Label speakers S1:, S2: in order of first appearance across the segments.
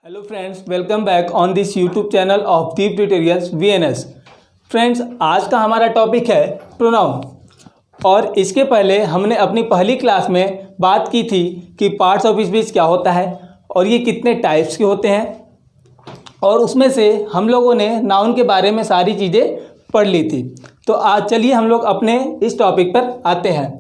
S1: Hello friends, welcome back on this YouTube channel of Deep tutorials VNS। Friends, आज का हमारा topic है pronoun. और इसके पहले हमने अपनी पहली क्लास में बात की थी कि पार्ट्स ऑफ स्पीच क्या होता है और ये कितने टाइप्स के होते हैं, और उसमें से हम लोगों ने नाउन के बारे में सारी चीज़ें पढ़ ली थी। तो आज चलिए हम लोग अपने इस टॉपिक पर आते हैं।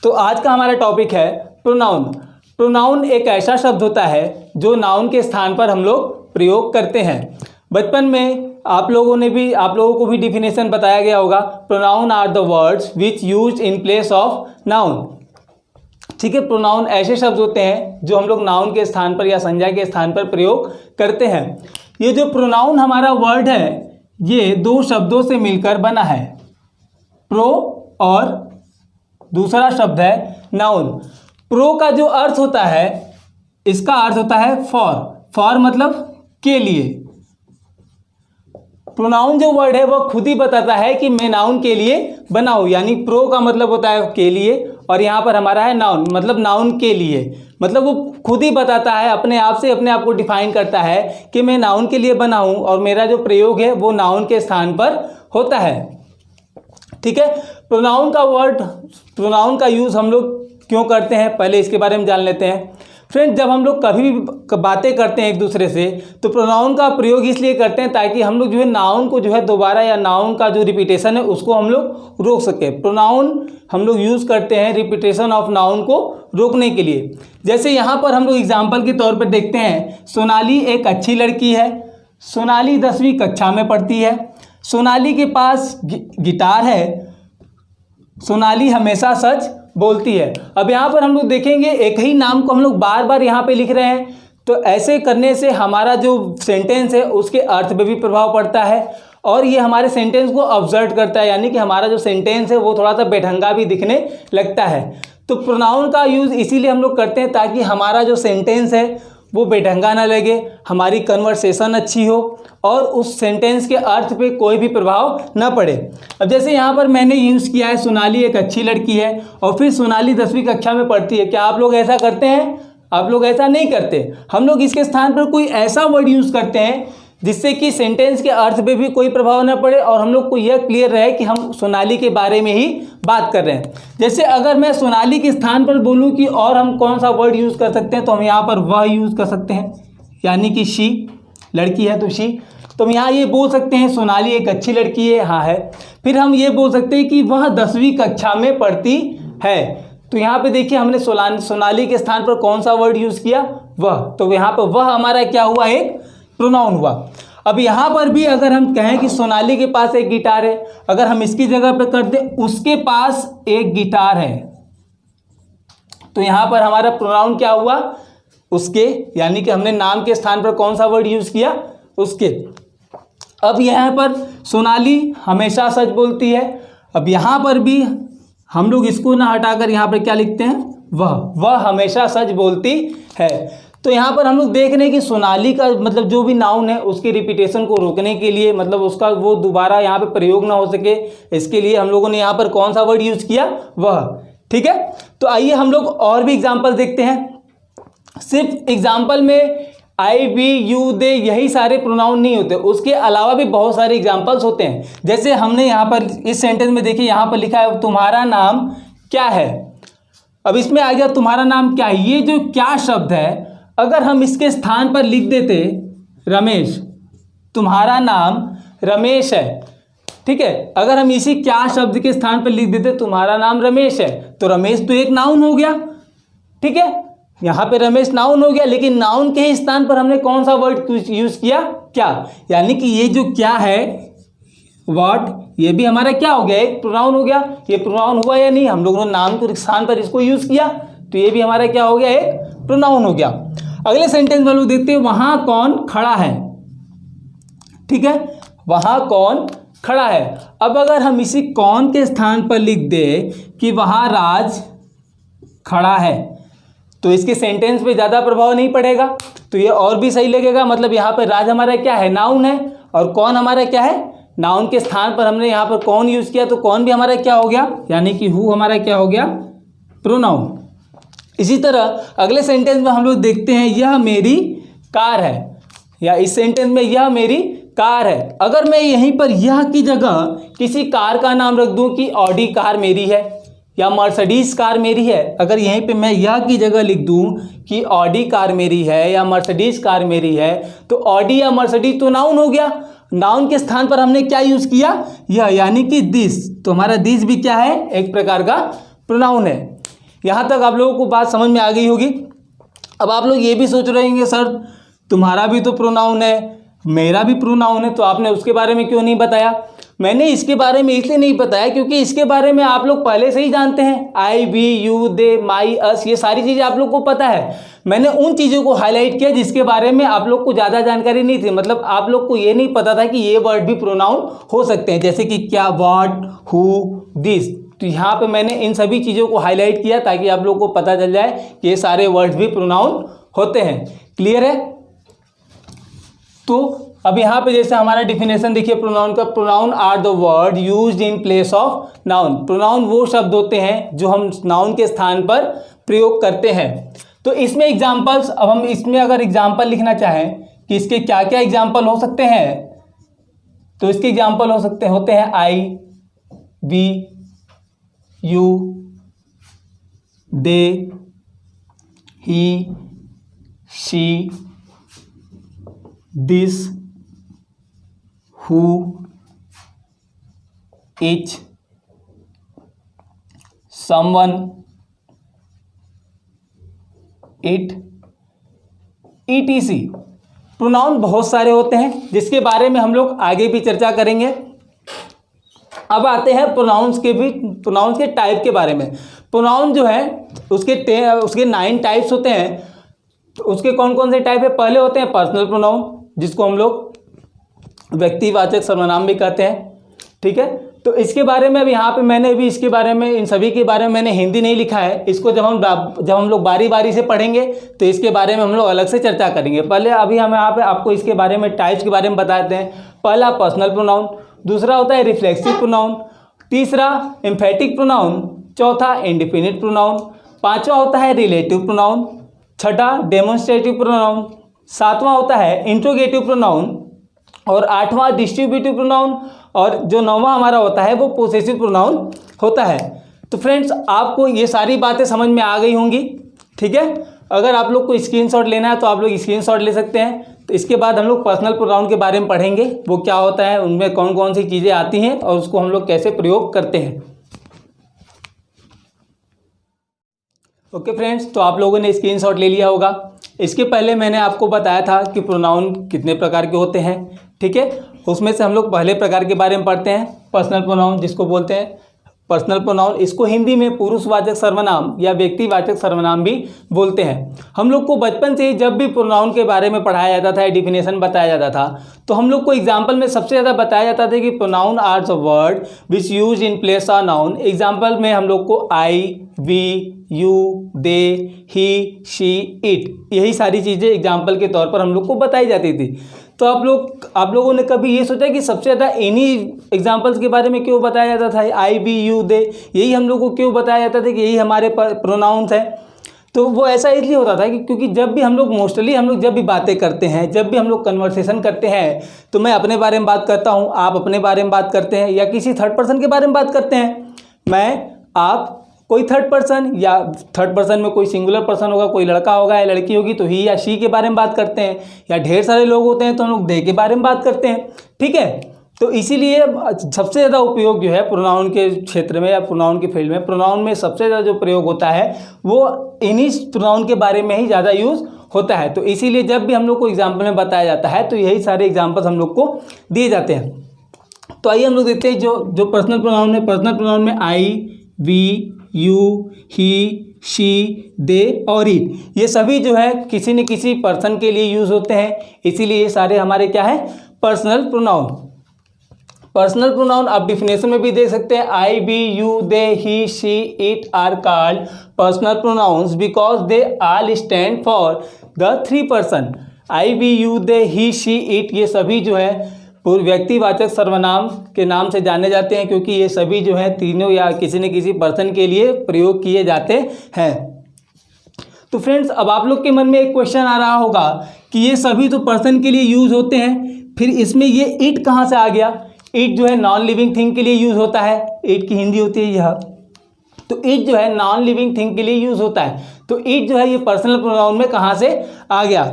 S1: तो आज का हमारा टॉपिक है प्रोनाउन। प्रोनाउन एक ऐसा शब्द होता है जो नाउन के स्थान पर हम लोग प्रयोग करते हैं। बचपन में आप लोगों को भी डिफिनेशन बताया गया होगा, pronoun are the words which used in place of noun. ठीक है, प्रोनाउन ऐसे शब्द होते हैं जो हम लोग नाउन के स्थान पर या संज्ञा के स्थान पर प्रयोग करते हैं। ये जो प्रोनाउन हमारा वर्ड है ये दो शब्दों से मिलकर बना है, प्रो और दूसरा शब्द है नाउन। प्रो का जो अर्थ होता है, इसका अर्थ होता है फॉर। फॉर मतलब के लिए। प्रोनाउन जो वर्ड है वह खुद ही बताता है कि मैं नाउन के लिए बना हूं, यानी प्रो का मतलब होता है के लिए, और यहाँ पर हमारा है नाउन मतलब नाउन के लिए। मतलब वो खुद ही बताता है, अपने आप से अपने आप को डिफाइन करता है कि मैं नाउन के लिए बना हूं और मेरा जो प्रयोग है वो नाउन के स्थान पर होता है। ठीक है, प्रोनाउन का यूज़ हम लोग क्यों करते हैं, पहले इसके बारे में जान लेते हैं। फ्रेंड्स, जब हम लोग कभी भी बातें करते हैं एक दूसरे से तो प्रोनाउन का प्रयोग इसलिए करते हैं ताकि हम लोग जो है नाउन को जो है दोबारा, या नाउन का जो रिपीटेशन है उसको हम लोग रोक सके। प्रोनाउन हम लोग यूज़ करते हैं रिपीटेशन ऑफ नाउन को रोकने के लिए। जैसे यहाँ पर हम लोग एग्जाम्पल के तौर पर देखते हैं, सोनाली एक अच्छी लड़की है। सोनाली 10वीं कक्षा में पढ़ती है। सोनाली के पास गिटार है। सोनाली हमेशा सच बोलती है। अब यहाँ पर हम लोग देखेंगे एक ही नाम को हम लोग बार बार यहाँ पे लिख रहे हैं, तो ऐसे करने से हमारा जो सेंटेंस है उसके अर्थ पे भी प्रभाव पड़ता है और ये हमारे सेंटेंस को ऑब्जर्व करता है, यानी कि हमारा जो सेंटेंस है वो थोड़ा सा बेढंगा भी दिखने लगता है। तो प्रोनाउन का यूज़ इसीलिए हम लोग करते हैं ताकि हमारा जो सेंटेंस है वो बेढंगा ना लगे, हमारी कन्वर्सेशन अच्छी हो और उस सेंटेंस के अर्थ पे कोई भी प्रभाव ना पड़े। अब जैसे यहाँ पर मैंने यूज़ किया है सोनाली एक अच्छी लड़की है और फिर सोनाली 10वीं कक्षा में पढ़ती है। क्या आप लोग ऐसा करते हैं? आप लोग ऐसा नहीं करते। हम लोग इसके स्थान पर कोई ऐसा वर्ड यूज़ करते हैं जिससे कि सेंटेंस के अर्थ पे भी कोई प्रभाव ना पड़े और हम लोग को यह क्लियर रहे कि हम सोनाली के बारे में ही बात कर रहे हैं। जैसे अगर मैं सोनाली के स्थान पर बोलूं कि और हम कौन सा वर्ड यूज़ कर सकते हैं, तो हम यहाँ पर वह यूज़ कर सकते हैं, यानी कि शी, लड़की है तो शी। तो हम यहाँ ये बोल सकते हैं सोनाली एक अच्छी लड़की है, हाँ है। फिर हम ये बोल सकते हैं कि वह 10वीं कक्षा में पढ़ती है। तो यहाँ पे देखिए हमने सोनाली के स्थान पर कौन सा वर्ड यूज़ किया, वह। तो यहाँ पर वह हमारा क्या हुआ, एक प्रोनाउन हुआ। अब यहाँ पर भी अगर हम कहें कि सोनाली के पास एक गिटार है, अगर हम इसकी जगह पर कर दें उसके पास एक गिटार है, तो यहाँ पर हमारा प्रोनाउन क्या हुआ, उसके, यानी कि हमने नाम के स्थान पर कौन सा वर्ड यूज़ किया, उसके। अब यहाँ पर सोनाली हमेशा सच बोलती है। अब यहाँ पर भी हम लोग इसको ना हटाकर यहाँ पर क्या लिखते हैं, वह हमेशा सच बोलती है। तो यहाँ पर हम लोग देख रहे हैं कि सोनाली का मतलब जो भी नाउन है उसके रिपीटेशन को रोकने के लिए, मतलब उसका वो दोबारा यहाँ पे प्रयोग ना हो सके, इसके लिए हम लोगों ने यहाँ पर कौन सा वर्ड यूज़ किया, वह। ठीक है, तो आइए हम लोग और भी एग्जाम्पल देखते हैं। सिर्फ एग्जाम्पल में आई, वी, यू, दे यही सारे प्रोनाउन नहीं होते, उसके अलावा भी बहुत सारे एग्जाम्पल्स होते हैं। जैसे हमने यहाँ पर इस सेंटेंस में देखिए, यहाँ पर लिखा है तुम्हारा नाम क्या है। अब इसमें आ गया तुम्हारा नाम क्या है। ये जो क्या शब्द है, अगर हम इसके स्थान पर लिख देते रमेश, तुम्हारा नाम रमेश है, ठीक है। अगर हम इसी क्या शब्द के स्थान पर लिख देते तुम्हारा नाम रमेश है, तो रमेश तो एक नाउन हो गया, ठीक है। यहाँ पे रमेश नाउन हो गया, लेकिन नाउन के ही स्थान पर हमने कौन सा वर्ड यूज किया, क्या। यानी कि ये जो क्या है व्हाट, ये भी हमारा क्या हो गया, एक प्रोनाउन हो गया। ये प्रोनाउन हुआ या नहीं, हम लोगों ने नाम के स्थान पर इसको यूज किया, तो ये भी हमारा क्या हो गया, एक प्रोनाउन हो गया। अगले सेंटेंस में लोग देखते हैं वहां कौन खड़ा है, ठीक है, वहां कौन खड़ा है। अब अगर हम इसी कौन के स्थान पर लिख दे कि वहां राज खड़ा है, तो इसके सेंटेंस पे ज़्यादा प्रभाव नहीं पड़ेगा, तो ये और भी सही लगेगा। मतलब यहाँ पर राज हमारा क्या है, नाउन है, और कौन हमारा क्या है, नाउन के स्थान पर हमने यहाँ पर कौन यूज़ किया, तो कौन भी हमारा क्या हो गया, यानी कि हु हमारा क्या हो गया, प्रोनाउन। इसी तरह अगले सेंटेंस में हम लोग देखते हैं यह मेरी कार है। या इस सेंटेंस में यह मेरी कार है। अगर मैं यहीं पर यह की जगह किसी कार का नाम रख दूं कि ऑडी कार मेरी है या मर्सिडीज कार मेरी है, अगर यहीं पे मैं यह की जगह लिख दूं कि ऑडी कार मेरी है या मर्सिडीज कार मेरी है, तो ऑडी या मर्सिडीज तो नाउन हो गया। नाउन के स्थान पर हमने क्या यूज किया, यह, यानी कि दिस। तो हमारा दिस भी क्या है, एक प्रकार का प्रोनाउन है। यहां तक आप लोगों को बात समझ में आ गई होगी। अब आप लोग ये भी सोच रहे होंगे सर तुम्हारा भी तो प्रोनाउन है, मेरा भी प्रोनाउन है, तो आपने उसके बारे में क्यों नहीं बताया। मैंने इसके बारे में इसलिए नहीं बताया क्योंकि इसके बारे में आप लोग पहले से ही जानते हैं। आई, वी, यू, दे, माई, अस, ये सारी चीज़ें आप लोग को पता है। मैंने उन चीज़ों को हाईलाइट किया जिसके बारे में आप लोग को ज़्यादा जानकारी नहीं थी। मतलब आप लोग को ये नहीं पता था कि ये वर्ड भी प्रोनाउन हो सकते हैं, जैसे कि क्या, व्हाट, हु, दिस। तो यहाँ पे मैंने इन सभी चीज़ों को हाईलाइट किया ताकि आप लोग को पता चल जाए कि ये सारे वर्ड्स भी प्रोनाउन होते हैं। क्लियर है। तो अब यहाँ पे जैसे हमारा डिफिनेशन देखिए प्रोनाउन का, pronoun are the word used in place of noun. Pronoun वो शब्द होते हैं जो हम नाउन के स्थान पर प्रयोग करते हैं। तो इसमें एग्जांपल्स, अब हम इसमें अगर एग्जांपल लिखना चाहें कि इसके क्या क्या एग्जांपल हो सकते हैं, तो इसके एग्जांपल होते हैं I, we, you, they, he, she, this, who, which, someone, it, ETC। Pronoun बहुत सारे होते हैं जिसके बारे में हम लोग आगे भी चर्चा करेंगे। अब आते हैं प्रोनाउंस के टाइप के बारे में। प्रोनाउन जो है उसके 9 टाइप्स होते हैं। तो उसके कौन कौन से टाइप है, पहले होते हैं पर्सनल प्रोनाउन, जिसको हम लोग व्यक्तिवाचक सर्वनाम भी कहते हैं। ठीक है, तो इसके बारे में अब यहाँ पे मैंने भी इसके बारे में, इन सभी के बारे में मैंने हिंदी नहीं लिखा है। इसको जब हम लोग बारी बारी से पढ़ेंगे तो इसके बारे में हम लोग अलग से चर्चा करेंगे। पहले अभी हम यहाँ पे आपको इसके बारे में, टाइप्स के बारे में बताते हैं। पहला पर्सनल प्रोनाउन, दूसरा होता है रिफ्लेक्सिव प्रोनाउन, तीसरा एम्फेटिक प्रोनाउन, चौथा इंडिफिनिट प्रोनाउन, पांचवा होता है रिलेटिव प्रोनाउन, छठा डेमोन्स्ट्रेटिव प्रोनाउन, सातवां होता है इंट्रोगेटिव प्रोनाउन और आठवां डिस्ट्रीब्यूटिव प्रोनाउन, और जो नौवां हमारा होता है वो पोसेसिव प्रोनाउन होता है। तो फ्रेंड्स आपको ये सारी बातें समझ में आ गई होंगी। ठीक है, अगर आप लोग को स्क्रीनशॉट लेना है तो आप लोग स्क्रीनशॉट ले सकते हैं। तो इसके बाद हम लोग पर्सनल प्रोनाउन के बारे में पढ़ेंगे, वो क्या होता है, उनमें कौन कौन सी चीज़ें आती हैं और उसको हम लोग कैसे प्रयोग करते हैं। ओके फ्रेंड्स, तो आप लोगों ने स्क्रीनशॉट ले लिया होगा। इसके पहले मैंने आपको बताया था कि प्रोनाउन कितने प्रकार के होते हैं। ठीक है, उसमें से हम लोग पहले प्रकार के बारे में पढ़ते हैं, पर्सनल प्रोनाउन जिसको बोलते हैं। पर्सनल प्रोनाउन, इसको हिंदी में पुरुषवाचक सर्वनाम या व्यक्तिवाचक सर्वनाम भी बोलते हैं। हम लोग को बचपन से ही जब भी प्रोनाउन के बारे में पढ़ाया जाता था, डिफिनेशन बताया जाता था, तो हम लोग को एग्जाम्पल में सबसे ज़्यादा बताया जाता था कि pronoun are the word which use in place of noun. Example में हम लोग को I, we, you, they, he, she, it, यही सारी चीज़ें एग्जाम्पल के तौर पर हम लोग को बताई जाती थी। तो आप लोगों ने कभी ये सोचा कि सबसे ज़्यादा इन्हीं एग्जाम्पल्स के बारे में क्यों बताया जाता था, आई, वी, यू, दे, यही हम लोग को क्यों बताया जाता था कि यही हमारे प्रोनाउंस हैं। तो वो ऐसा इसलिए होता था कि क्योंकि जब भी हम लोग मोस्टली जब भी बातें करते हैं, जब भी हम लोग कन्वर्सेशन करते हैं, तो मैं अपने बारे में बात करता हूँ, आप अपने बारे में बात करते हैं, या किसी थर्ड पर्सन के बारे में बात करते हैं, मैं, आप, कोई थर्ड पर्सन, या थर्ड पर्सन में कोई सिंगुलर पर्सन होगा, कोई लड़का होगा या लड़की होगी तो ही या शी के बारे में बात करते हैं, या ढेर सारे लोग होते हैं तो हम लोग दे के बारे में बात करते हैं। ठीक है, तो इसीलिए सबसे ज़्यादा उपयोग जो है प्रोनाउन के क्षेत्र में या प्रोनाउन के फील्ड में, प्रोनाउन में सबसे ज़्यादा जो प्रयोग होता है वो इन्हीं प्रोनाउन के बारे में ही ज़्यादा यूज़ होता है। तो इसीलिए जब भी हम लोग को एग्जाम्पल में बताया जाता है तो यही सारे एग्जाम्पल्स हम लोग को दिए जाते हैं। तो आइए हम लोग देखते हैं जो पर्सनल प्रोनाउन है। पर्सनल प्रोनाउन में आई, वी, यू, ही, शी, दे और इट, ये सभी जो है किसी न किसी पर्सन के लिए यूज़ होते हैं, इसीलिए ये सारे हमारे क्या है, पर्सनल प्रोनाउन। पर्सनल प्रोनाउन आप डिफिनेशन में भी देख सकते हैं, I, we, you, they, he, she, it are called personal pronouns because they all stand for the 3 person. I, we, you, they, he, she, it, ये सभी जो है व्यक्तिवाचक सर्वनाम के नाम से जाने जाते हैं क्योंकि ये सभी जो है तीनों या किसी न किसी पर्सन के लिए प्रयोग किए जाते हैं। तो फ्रेंड्स अब आप लोग के मन में एक क्वेश्चन आ रहा होगा कि ये सभी तो पर्सन के लिए यूज़ होते हैं। फिर इसमें ये इट कहाँ से आ गया? इट जो है नॉन लिविंग थिंग के लिए यूज़ होता है। इट की हिंदी होती है यह। तो इट जो है नॉन लिविंग थिंग के लिए यूज़ होता है। तो इट जो है ये पर्सनल प्रोनाउन में कहाँ से आ गया?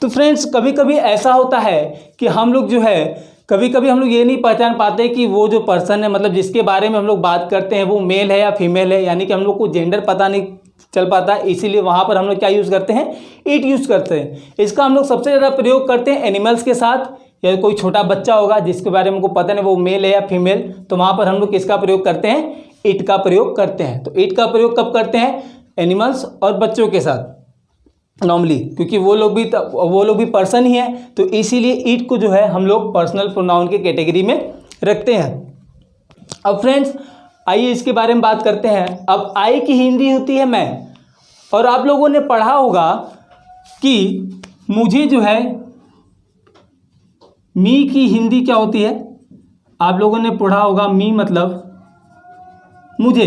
S1: तो फ्रेंड्स कभी कभी ऐसा होता है कि हम लोग जो है कभी कभी हम लोग ये नहीं पहचान पाते कि वो जो पर्सन है, मतलब जिसके बारे में हम लोग बात करते हैं, वो मेल है या फीमेल है, यानी कि हम लोग को जेंडर पता नहीं चल पाता। इसीलिए वहाँ पर हम लोग क्या यूज़ करते हैं? इट यूज़ करते हैं। इसका हम लोग सबसे ज़्यादा प्रयोग करते हैं एनिमल्स के साथ, या कोई छोटा बच्चा होगा जिसके बारे में हमको पता नहीं वो मेल है या फीमेल, तो वहाँ पर हम लोग किसका प्रयोग करते हैं? इट का प्रयोग करते हैं। तो इट का प्रयोग कब करते हैं? एनिमल्स और बच्चों के साथ नॉर्मली, क्योंकि वो लोग भी पर्सन ही हैं, तो इसीलिए इट को जो है हम लोग पर्सनल प्रोनाउन के कैटेगरी में रखते हैं। अब फ्रेंड्स आइए इसके बारे में बात करते हैं। अब आई की हिंदी होती है मैं, और आप लोगों ने पढ़ा होगा कि मुझे जो है मी की हिंदी क्या होती है? आप लोगों ने पढ़ा होगा मी मतलब मुझे,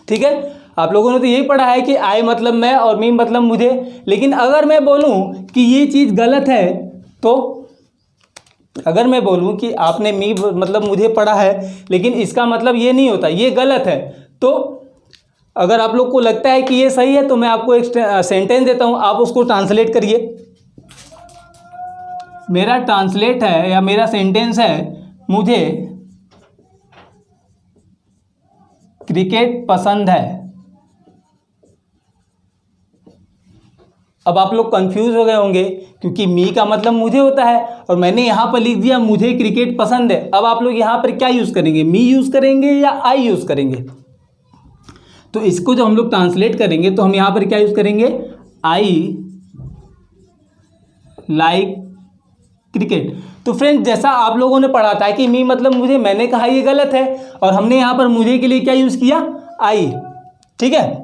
S1: ठीक है। आप लोगों ने तो यही पढ़ा है कि आई मतलब मैं और मी मतलब मुझे। लेकिन अगर मैं बोलूं कि ये चीज़ गलत है, तो अगर मैं बोलूं कि आपने मी मतलब मुझे पढ़ा है, लेकिन इसका मतलब ये नहीं होता, ये गलत है। तो अगर आप लोग को लगता है कि ये सही है, तो मैं आपको एक सेंटेंस देता हूं, आप उसको ट्रांसलेट करिए। मेरा ट्रांसलेट है या मेरा सेंटेंस है, मुझे क्रिकेट पसंद है। अब आप लोग कंफ्यूज हो गए होंगे, क्योंकि मी का मतलब मुझे होता है और मैंने यहाँ पर लिख दिया मुझे क्रिकेट पसंद है। अब आप लोग यहाँ पर क्या यूज़ करेंगे? मी यूज़ करेंगे या आई यूज़ करेंगे? तो इसको जब हम लोग ट्रांसलेट करेंगे तो हम यहाँ पर क्या यूज़ करेंगे? I like cricket. तो फ्रेंड्स जैसा आप लोगों ने पढ़ा था कि मी मतलब मुझे, मैंने कहा ये गलत है, और हमने यहाँ पर मुझे के लिए क्या यूज़ किया? आई, ठीक है।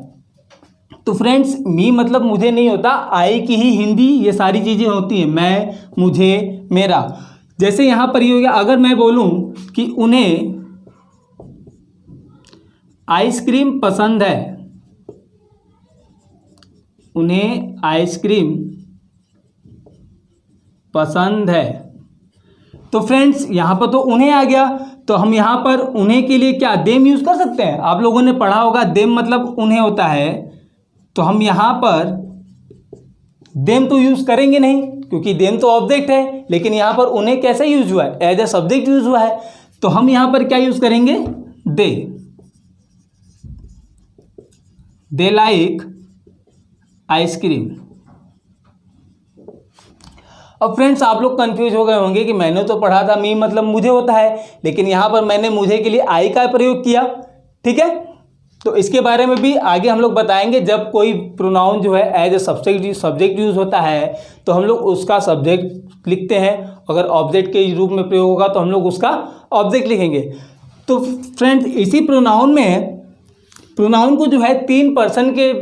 S1: तो फ्रेंड्स मी मतलब मुझे नहीं होता, आई की ही हिंदी ये सारी चीज़ें होती हैं, मैं, मुझे, मेरा। जैसे यहाँ पर ये हो गया, अगर मैं बोलूँ कि उन्हें आइसक्रीम पसंद है, उन्हें आइसक्रीम पसंद है, तो फ्रेंड्स यहाँ पर तो उन्हें आ गया, तो हम यहाँ पर उन्हें के लिए क्या देम यूज़ कर सकते हैं? आप लोगों ने पढ़ा होगा देम मतलब उन्हें होता है, तो हम यहाँ पर देम तो यूज़ करेंगे नहीं, क्योंकि देम तो ऑब्जेक्ट है। लेकिन यहाँ पर उन्हें कैसे यूज हुआ है? एज ए सब्जेक्ट यूज हुआ है। तो हम यहाँ पर क्या यूज़ करेंगे? They like ice cream. अब फ्रेंड्स आप लोग कंफ्यूज हो गए होंगे कि मैंने तो पढ़ा था मी मतलब मुझे होता है, लेकिन यहाँ पर मैंने मुझे के लिए आई का प्रयोग किया, ठीक है। तो इसके बारे में भी आगे हम लोग बताएंगे। जब कोई प्रोनाउन जो है एज ए सब्जेक्ट यूज होता है, तो हम लोग उसका सब्जेक्ट लिखते हैं। अगर ऑब्जेक्ट के रूप में प्रयोग होगा तो हम लोग उसका ऑब्जेक्ट लिखेंगे। तो फ्रेंड्स इसी प्रोनाउन को जो है 3 पर्सन के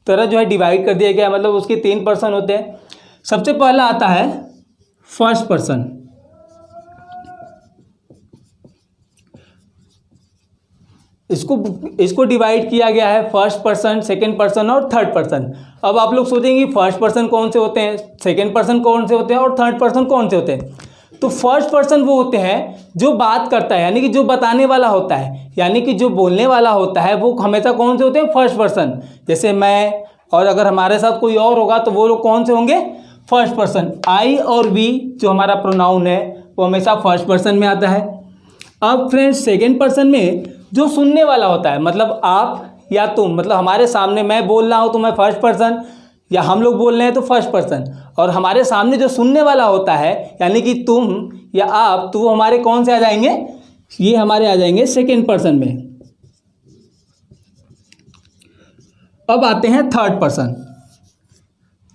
S1: तरह जो है डिवाइड कर दिया गया है, मतलब उसके 3 पर्सन होते हैं। सबसे पहला आता है फर्स्ट पर्सन। इसको डिवाइड किया गया है फर्स्ट पर्सन, सेकंड पर्सन और थर्ड पर्सन। अब आप लोग सोचेंगे फर्स्ट पर्सन कौन से होते हैं, सेकंड पर्सन कौन से होते हैं और थर्ड पर्सन कौन से होते हैं। तो फर्स्ट पर्सन वो होते हैं जो बात करता है, यानी कि जो बताने वाला होता है, यानी कि जो बोलने वाला होता है, वो हमेशा कौन से होते हैं? First person. जैसे मैं, और अगर हमारे साथ कोई और होगा तो वो लोग कौन से होंगे? First person. आई और वी जो हमारा प्रोनाउन है वो हमेशा फर्स्ट पर्सन में आता है। अब फ्रेंड्स सेकंड पर्सन में जो सुनने वाला होता है, मतलब आप या तुम, मतलब हमारे सामने मैं बोल रहा हूँ तो मैं फर्स्ट पर्सन, या हम लोग बोल रहे हैं तो फर्स्ट पर्सन, और हमारे सामने जो सुनने वाला होता है यानी कि तुम या आप, तो वो हमारे कौन से आ जाएंगे? ये हमारे आ जाएंगे सेकंड पर्सन में। अब आते हैं थर्ड पर्सन।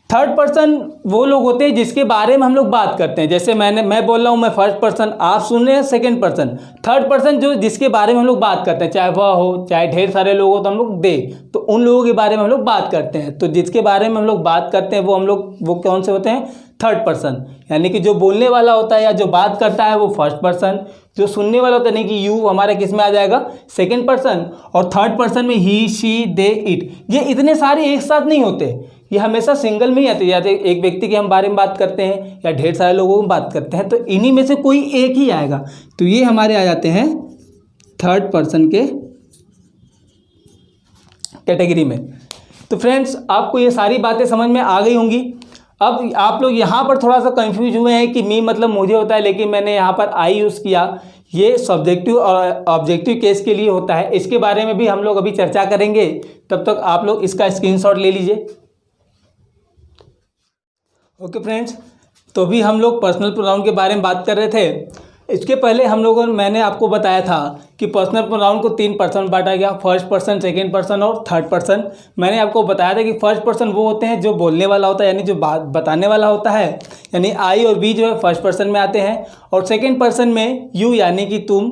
S1: थर्ड पर्सन वो लोग होते हैं जिसके बारे में हम लोग बात करते हैं। जैसे मैं बोल रहा हूँ, मैं फर्स्ट पर्सन, आप सुन रहे हैं सेकंड पर्सन। थर्ड पर्सन जो जिसके बारे में हम लोग बात करते हैं, चाहे वह हो चाहे ढेर सारे लोग हो, तो हम लोग दे, तो उन लोगों के बारे में हम लोग बात करते हैं। तो जिसके बारे में हम लोग बात करते हैं वो कौन से होते हैं? Third person. यानी कि जो बोलने वाला होता है या जो बात करता है वो फर्स्ट पर्सन, जो सुनने वाला होता है यानी कि यू हमारा किस में आ जाएगा? Second person. और थर्ड पर्सन में ही, शी, दे, इट, ये इतने सारे एक साथ नहीं होते, ये हमेशा सिंगल में ही आती है, या तो एक व्यक्ति के हम बारे में बात करते हैं या ढेर सारे लोगों में बात करते हैं, तो इन्हीं में से कोई एक ही आएगा। तो ये हमारे आ जाते हैं थर्ड पर्सन के कैटेगरी में। तो फ्रेंड्स, आपको ये सारी बातें समझ में आ गई होंगी। अब आप लोग यहाँ पर थोड़ा सा कंफ्यूज हुए हैं कि मी मतलब मुझे होता है, लेकिन मैंने यहाँ पर आई यूज़ किया। ये सब्जेक्टिव और ऑब्जेक्टिव केस के लिए होता है। इसके बारे में भी हम लोग अभी चर्चा करेंगे, तब तक आप लोग इसका स्क्रीनशॉट ले लीजिए। ओके फ्रेंड्स, तो अभी हम लोग पर्सनल प्रोनाउन के बारे में बात कर रहे थे। इसके पहले मैंने आपको बताया था कि पर्सनल प्रोनाउन को 3 पर्सन बांटा गया, फर्स्ट पर्सन, सेकंड पर्सन और थर्ड पर्सन। मैंने आपको बताया था कि फर्स्ट पर्सन वो होते हैं जो बोलने वाला होता है, यानी जो बात बताने वाला होता है, यानी आई और वी जो है फर्स्ट पर्सन में आते हैं। और सेकंड पर्सन में यू यानी कि तुम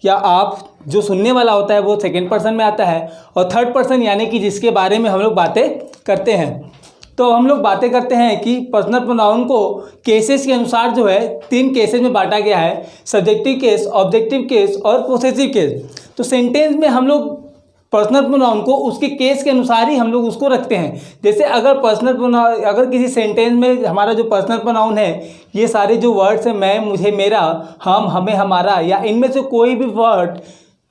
S1: या आप जो सुनने वाला होता है वो सेकंड पर्सन में आता है। और थर्ड पर्सन यानी कि जिसके बारे में हम लोग बातें करते हैं। तो हम लोग बातें करते हैं कि पर्सनल प्रोनाउन को केसेस के अनुसार जो है 3 केसेस में बांटा गया है, सब्जेक्टिव केस, ऑब्जेक्टिव केस और पोसेसिव केस। तो सेंटेंस में हम लोग पर्सनल प्रोनाउन को उसके केस के अनुसार ही हम लोग उसको रखते हैं। जैसे अगर किसी सेंटेंस में हमारा जो पर्सनल प्रोनाउन है, ये सारे जो वर्ड्स हैं, मैं, मुझे, मेरा, हम, हमें, हमारा, या इनमें से कोई भी वर्ड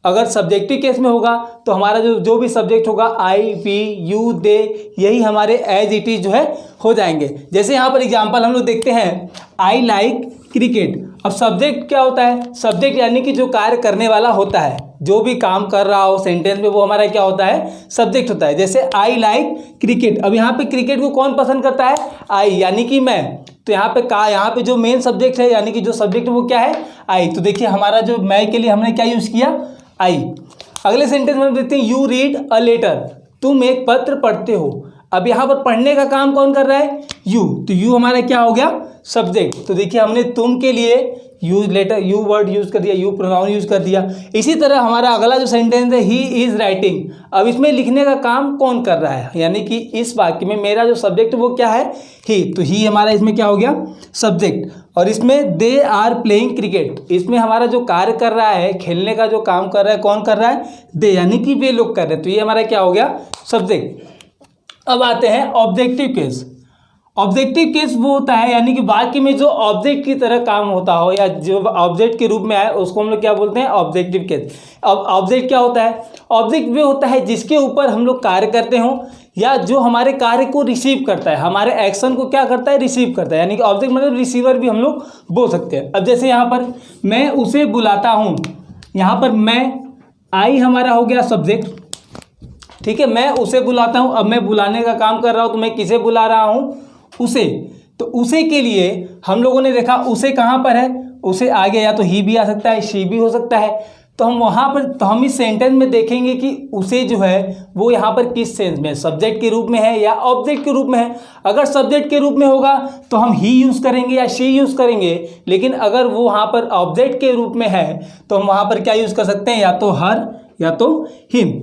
S1: अगर सब्जेक्टिव केस में होगा तो हमारा जो भी सब्जेक्ट होगा, आई, वी, यू, दे, यही हमारे एज इट इज जो है हो जाएंगे। जैसे यहाँ पर एग्जांपल हम लोग देखते हैं, आई लाइक क्रिकेट। अब सब्जेक्ट क्या होता है? सब्जेक्ट यानी कि जो कार्य करने वाला होता है, जो भी काम कर रहा हो सेंटेंस में, वो हमारा क्या होता है? सब्जेक्ट होता है। जैसे आई लाइक क्रिकेट। अब यहाँ पे क्रिकेट को कौन पसंद करता है? आई, यानी कि मैं। तो यहाँ पे जो मेन सब्जेक्ट है, यानी कि जो सब्जेक्ट वो क्या है? आई। तो देखिए हमारा जो मैं के लिए हमने क्या यूज़ किया? आई। अगले सेंटेंस में देखते हैं, यू रीड अ लेटर। तुम एक पत्र पढ़ते हो। अब यहाँ पर पढ़ने का काम कौन कर रहा है? यू। तो यू हमारा क्या हो गया? सब्जेक्ट। तो देखिए हमने तुम के लिए यू वर्ड यूज़ कर दिया, यू प्रोनाउन यूज़ कर दिया। इसी तरह हमारा अगला जो सेंटेंस है, ही इज़ राइटिंग। अब इसमें लिखने का काम कौन कर रहा है? यानी कि इस वाक्य में मेरा जो सब्जेक्ट वो क्या है? ही। तो ही हमारा इसमें क्या हो गया? सब्जेक्ट। और इसमें दे आर प्लेइंग क्रिकेट। इसमें हमारा जो कार्य कर रहा है, खेलने का जो काम कर रहा है, कौन कर रहा है? दे, यानी कि वे लोग कर रहे हैं। तो ये हमारा क्या हो गया? सब्जेक्ट। अब आते हैं ऑब्जेक्टिव केस। ऑब्जेक्टिव केस वो होता है यानी कि वाक्य में जो ऑब्जेक्ट की तरह काम होता हो या जो ऑब्जेक्ट के रूप में आए, उसको हम लोग क्या बोलते हैं? Objective case. अब ऑब्जेक्ट क्या होता है? ऑब्जेक्ट वो होता है जिसके ऊपर हम लोग कार्य करते हो या जो हमारे कार्य को रिसीव करता है, हमारे एक्शन को क्या करता है? रिसीव करता है। यानी कि ऑब्जेक्ट मतलब रिसीवर भी हम लोग बोल सकते हैं। अब जैसे यहाँ पर मैं उसे बुलाता हूँ, यहाँ पर मैं, आई हमारा हो गया सब्जेक्ट, ठीक है। मैं उसे बुलाता हूँ। अब मैं बुलाने का काम कर रहा हूँ, तो मैं किसे बुला रहा हूँ? उसे। तो उसे के लिए हम लोगों ने देखा उसे कहाँ पर है? उसे आगे या तो ही भी आ सकता है, शी भी हो सकता है। तो हम वहाँ पर, तो हम इस सेंटेंस में देखेंगे कि उसे जो है वो यहाँ पर किस सेंस में, सब्जेक्ट के रूप में है या ऑब्जेक्ट के रूप में है। अगर सब्जेक्ट के रूप में होगा तो हम ही यूज़ करेंगे या शी यूज़ करेंगे, लेकिन अगर वो वहाँ पर ऑब्जेक्ट के रूप में है तो हम वहाँ पर क्या यूज़ कर सकते हैं? या तो हर या तो हिम।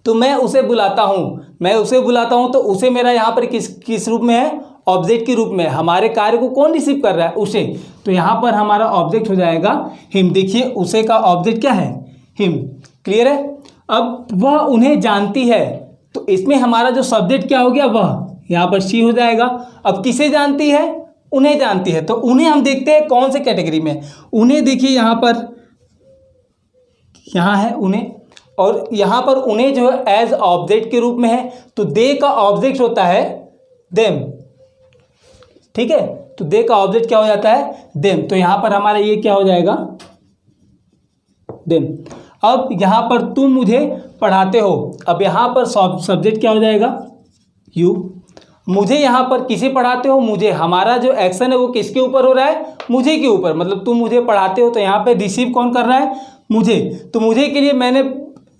S1: तो मैं उसे बुलाता हूँ, मैं उसे बुलाता हूँ, तो उसे मेरा यहाँ पर किस रूप में है? ऑब्जेक्ट के रूप में। हमारे कार्य को कौन रिसीव कर रहा है? उसे। तो यहाँ पर हमारा ऑब्जेक्ट हो जाएगा हिम। देखिए उसे का ऑब्जेक्ट क्या है? हिम। क्लियर है? अब वह उन्हें जानती है, तो इसमें हमारा जो सब्जेक्ट क्या हो गया? वह। यहाँ पर शी हो जाएगा। अब किसे जानती है? उन्हें जानती है। तो उन्हें हम देखते हैं कौन से कैटेगरी में। उन्हें देखिए यहाँ पर, यहाँ है उन्हें, और यहाँ पर उन्हें जो है एज ऑब्जेक्ट के रूप में है। तो दे का ऑब्जेक्ट होता है देम, ठीक है। तो दे का ऑब्जेक्ट क्या हो जाता है? देम। तो यहाँ पर हमारा ये क्या हो जाएगा? देम। अब यहाँ पर तुम मुझे पढ़ाते हो। अब यहाँ पर सब्जेक्ट क्या हो जाएगा? यू। मुझे यहाँ पर किसे पढ़ाते हो? मुझे। हमारा जो एक्शन है वो किसके ऊपर हो रहा है? मुझे के ऊपर। मतलब तुम मुझे पढ़ाते हो, तो यहाँ पे रिसीव कौन कर रहा है? मुझे। तो मुझे के लिए मैंने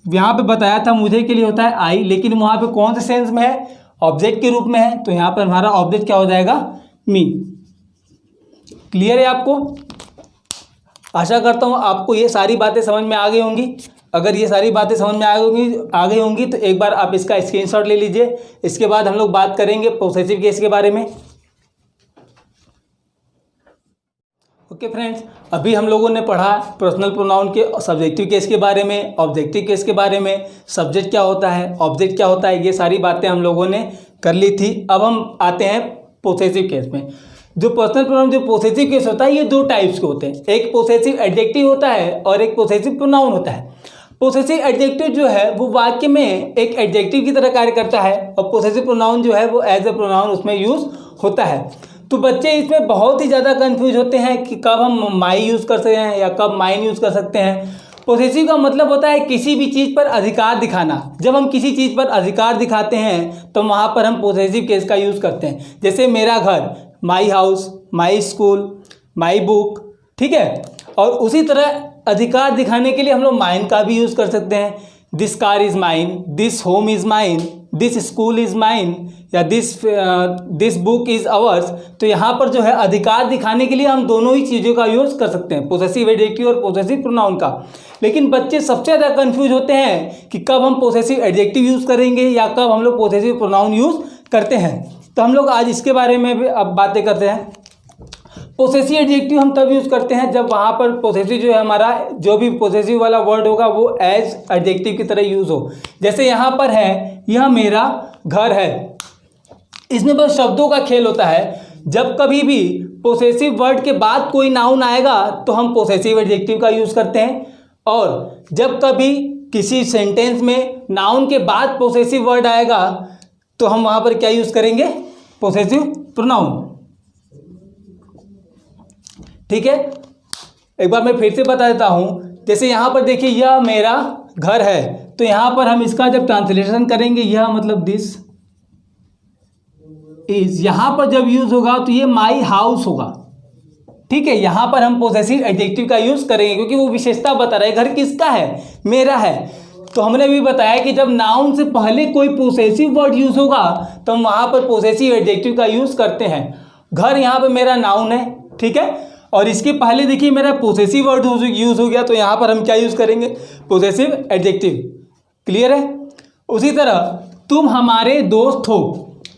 S1: यहाँ पे बताया था, मुझे के लिए होता है आई, लेकिन वहाँ पे कौन से सेंस में है? ऑब्जेक्ट के रूप में है। तो यहाँ पर हमारा ऑब्जेक्ट क्या हो जाएगा? मी। क्लियर है आपको? आशा करता हूँ आपको ये सारी बातें समझ में आ गई होंगी। अगर ये सारी बातें समझ में आ गई होंगी तो एक बार आप इसका स्क्रीनशॉट ले लीजिए। इसके बाद हम लोग बात करेंगे पोसेसिव केस के बारे में। ओके फ्रेंड्स, अभी हम लोगों ने पढ़ा पर्सनल प्रोनाउन के सब्जेक्टिव केस के बारे में, ऑब्जेक्टिव केस के बारे में, सब्जेक्ट क्या होता है, ऑब्जेक्ट क्या होता है, ये सारी बातें हम लोगों ने कर ली थी। अब हम आते हैं पोसेसिव केस में। जो पर्सनल प्रोनाउन, जो पोसेसिव केस होता है, ये दो टाइप्स के होते हैं। एक पोसेसिव एडजेक्टिव होता है और एक पोसेसिव प्रोनाउन होता है। पोसेसिव एडजेक्टिव जो है वो वाक्य में एक एडजेक्टिव की तरह कार्य करता है और पोसेसिव प्रोनाउन जो है वो एज ए प्रोनाउन उसमें यूज़ होता है। तो बच्चे इसमें बहुत ही ज़्यादा कंफ्यूज होते हैं कि कब हम माई यूज़ कर सकते हैं या कब माइन यूज़ कर सकते हैं। पोसेसिव का मतलब होता है किसी भी चीज़ पर अधिकार दिखाना। जब हम किसी चीज़ पर अधिकार दिखाते हैं तो वहाँ पर हम पोसेसिव केस का यूज़ करते हैं। जैसे मेरा घर, my house, my school, my book, ठीक है। और उसी तरह अधिकार दिखाने के लिए हम लोग माइन का भी यूज़ कर सकते हैं। This car is mine, this home is mine, this school is mine या दिस बुक इज़ आवर्स। तो यहाँ पर जो है अधिकार दिखाने के लिए हम दोनों ही चीज़ों का यूज़ कर सकते हैं, पोसेसिव एडजेक्टिव और पोसेसिव प्रोनाउन का। लेकिन बच्चे सबसे ज़्यादा कंफ्यूज होते हैं कि कब हम पोसेसिव एडजेक्टिव यूज़ करेंगे या कब हम लोग पोसेसिव प्रोनाउन यूज़ करते हैं। तो हम लोग आज इसके बारे में भी अब बातें करते हैं। पोसेसिव एडजेक्टिव हम तब यूज़ करते हैं जब वहाँ पर पोसेसिव जो है हमारा जो भी पोसेसिव वाला वर्ड होगा वो एज एडजेक्टिव की तरह यूज़ हो। जैसे यहाँ पर है, यह मेरा घर है। इसमें बस शब्दों का खेल होता है। जब कभी भी पोसेसिव वर्ड के बाद कोई नाउन आएगा तो हम पोसेसिव एडजेक्टिव का यूज़ करते हैं, और जब कभी किसी सेंटेंस में नाउन के बाद पोसेसिव वर्ड आएगा तो हम वहाँ पर क्या यूज़ करेंगे, पोसेसिव प्रोनाउन। ठीक है, एक बार मैं फिर से बता देता हूँ। जैसे यहाँ पर देखिए, यह मेरा घर है, तो यहाँ पर हम इसका जब ट्रांसलेशन करेंगे, यह मतलब दिस इज, यहाँ पर जब यूज़ होगा तो ये माई हाउस होगा। ठीक है, यहाँ पर हम पोसेसिव एडजेक्टिव का यूज़ करेंगे क्योंकि वो विशेषता बता रहा है घर किसका है, मेरा है। तो हमने भी बताया कि जब नाउन से पहले कोई पोसेसिव वर्ड यूज़ होगा तो हम वहाँ पर पोसेसिव एडजेक्टिव का यूज़ करते हैं। घर यहाँ पर मेरा नाउन है, ठीक है, और इसके पहले देखिए मेरा पोसेसिव वर्ड यूज़ हो गया, तो यहाँ पर हम क्या यूज़ करेंगे, पोसेसिव एडजेक्टिव। क्लियर है। उसी तरह तुम हमारे दोस्त हो,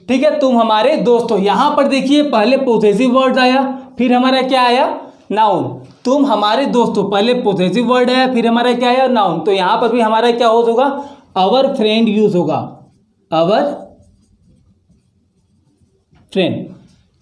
S1: ठीक है, तुम हमारे दोस्त हो। यहाँ पर देखिए पहले पोसेसिव वर्ड आया, फिर हमारा क्या आया, नाउन। तुम हमारे दोस्त हो, पहले पोसेसिव वर्ड आया, फिर हमारा क्या आया, नाउन। तो यहाँ पर भी हमारा क्या होगा, आवर फ्रेंड यूज होगा, आवर फ्रेंड।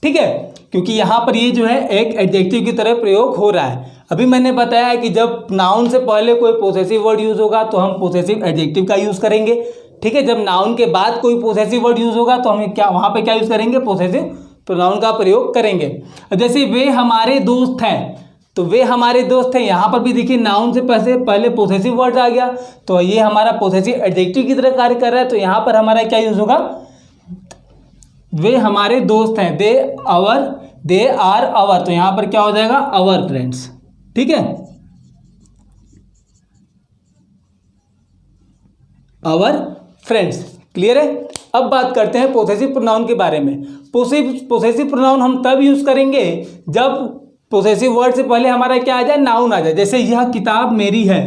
S1: ठीक है, क्योंकि यहाँ पर ये जो है एक एडजेक्टिव की तरह प्रयोग हो रहा है। अभी मैंने बताया है कि जब नाउन से पहले कोई पोसेसिव वर्ड यूज़ होगा तो हम पोसेसिव एडजेक्टिव का यूज़ करेंगे। ठीक है, जब नाउन के बाद कोई पोसेसिव वर्ड यूज़ होगा तो हमें क्या, वहाँ पे क्या यूज़ करेंगे, पोसेसिव प्रोनाउन का प्रयोग करेंगे। जैसे वे हमारे दोस्त हैं, तो वे हमारे दोस्त हैं, यहाँ पर भी देखिए नाउन से पहले पोसेसिव वर्ड आ गया, तो ये हमारा पोसेसिव एडजेक्टिव की तरह कार्य कर रहा है। तो यहाँ पर हमारा क्या यूज़ होगा, वे हमारे दोस्त हैं, दे आर आवर। तो यहाँ पर क्या हो जाएगा, आवर फ्रेंड्स। ठीक है, आवर फ्रेंड्स। क्लियर है। अब बात करते हैं पोसेसिव प्रोनाउन के बारे में। पोसेसिव प्रोनाउन हम तब यूज़ करेंगे जब पोसेसिव वर्ड से पहले हमारा क्या आ जाए, नाउन आ जाए। जैसे यह किताब मेरी है,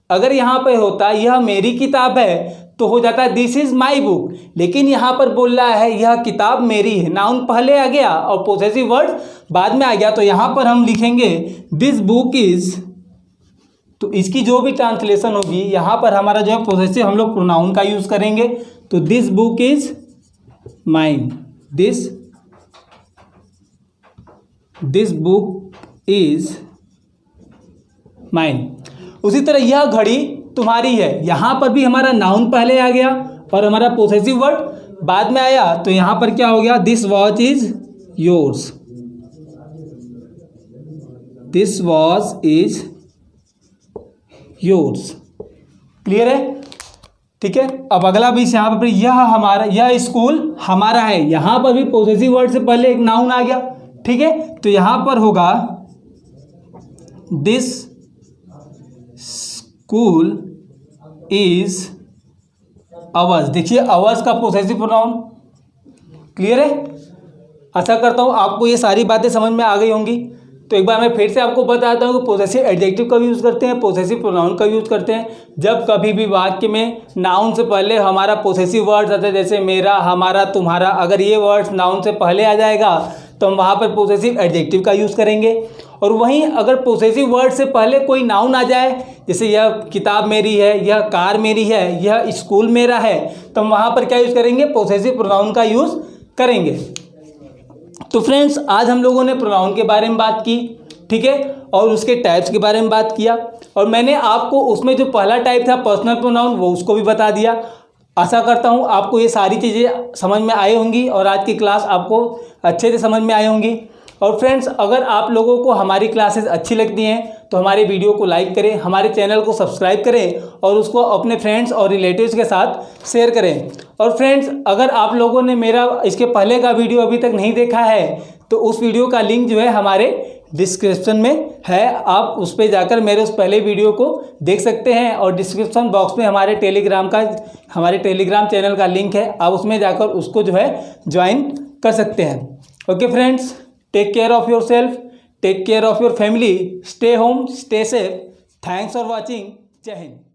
S1: अगर यहाँ पे होता यह मेरी किताब है तो हो जाता है दिस इज माई बुक, लेकिन यहाँ पर बोल रहा है यह किताब मेरी है, नाउन पहले आ गया और पोसेसिव वर्ड बाद में आ गया। तो यहाँ पर हम लिखेंगे दिस बुक इज, तो इसकी जो भी ट्रांसलेशन होगी यहाँ पर हमारा जो है पोसेसिव हम लोग प्रोनाउन का यूज़ करेंगे। तो this book is mine, this book is mine. उसी तरह यह घड़ी तुम्हारी है, यहाँ पर भी हमारा नाउन पहले आ गया और हमारा पोसेसिव वर्ड बाद में आया। तो यहाँ पर क्या हो गया, this watch is yours, this watch is yours. Clear है। ठीक है, अब अगला भी यहाँ पर यह हमारा, यह स्कूल हमारा है, यहाँ पर भी पोसेसिव वर्ड से पहले एक नाउन आ गया। ठीक है, तो यहाँ पर होगा दिस स्कूल इज आवर्स। देखिए आवर्स का पोसेसिव प्रोनाउन। क्लियर है। आशा करता हूँ आपको ये सारी बातें समझ में आ गई होंगी। तो एक बार मैं फिर से आपको बताता हूँ कि पोसेसिव एडजेक्टिव का यूज़ करते हैं, पोसेसिव प्रोनाउन का यूज़ करते हैं जब कभी भी वाक्य में नाउन से पहले हमारा पोसेसिव वर्ड्स आते हैं, जैसे मेरा, हमारा, तुम्हारा। अगर ये वर्ड्स नाउन से पहले आ जाएगा तो हम वहाँ पर पोसेसिव एडजेक्टिव का यूज़ करेंगे। और वहीं अगर पोसेसिव वर्ड से पहले कोई नाउन आ जाए, जैसे यह किताब मेरी है, यह कार मेरी है, यह स्कूल मेरा है, तो हम वहाँ पर क्या यूज़ करेंगे, पोसेसिव प्रोनाउन का यूज़ करेंगे। तो फ्रेंड्स आज हम लोगों ने प्रोनाउन के बारे में बात की, ठीक है, और उसके टाइप्स के बारे में बात किया, और मैंने आपको उसमें जो पहला टाइप था पर्सनल प्रोनाउन वो उसको भी बता दिया। आशा करता हूँ आपको ये सारी चीज़ें समझ में आई होंगी और आज की क्लास आपको अच्छे से समझ में आई होंगी। और फ्रेंड्स अगर आप लोगों को हमारी क्लासेस अच्छी लगती हैं तो हमारे वीडियो को लाइक करें, हमारे चैनल को सब्सक्राइब करें और उसको अपने फ्रेंड्स और रिलेटिव्स के साथ शेयर करें। और फ्रेंड्स अगर आप लोगों ने मेरा इसके पहले का वीडियो अभी तक नहीं देखा है तो उस वीडियो का लिंक जो है हमारे डिस्क्रिप्शन में है, आप उस पर जाकर मेरे उस पहले वीडियो को देख सकते हैं। और डिस्क्रिप्शन बॉक्स में हमारे टेलीग्राम चैनल का लिंक है, आप उसमें जाकर उसको जो है ज्वाइन कर सकते हैं। Okay friends, take care of yourself, take care of your family, stay home, stay safe. Thanks for watching. Jai Hind.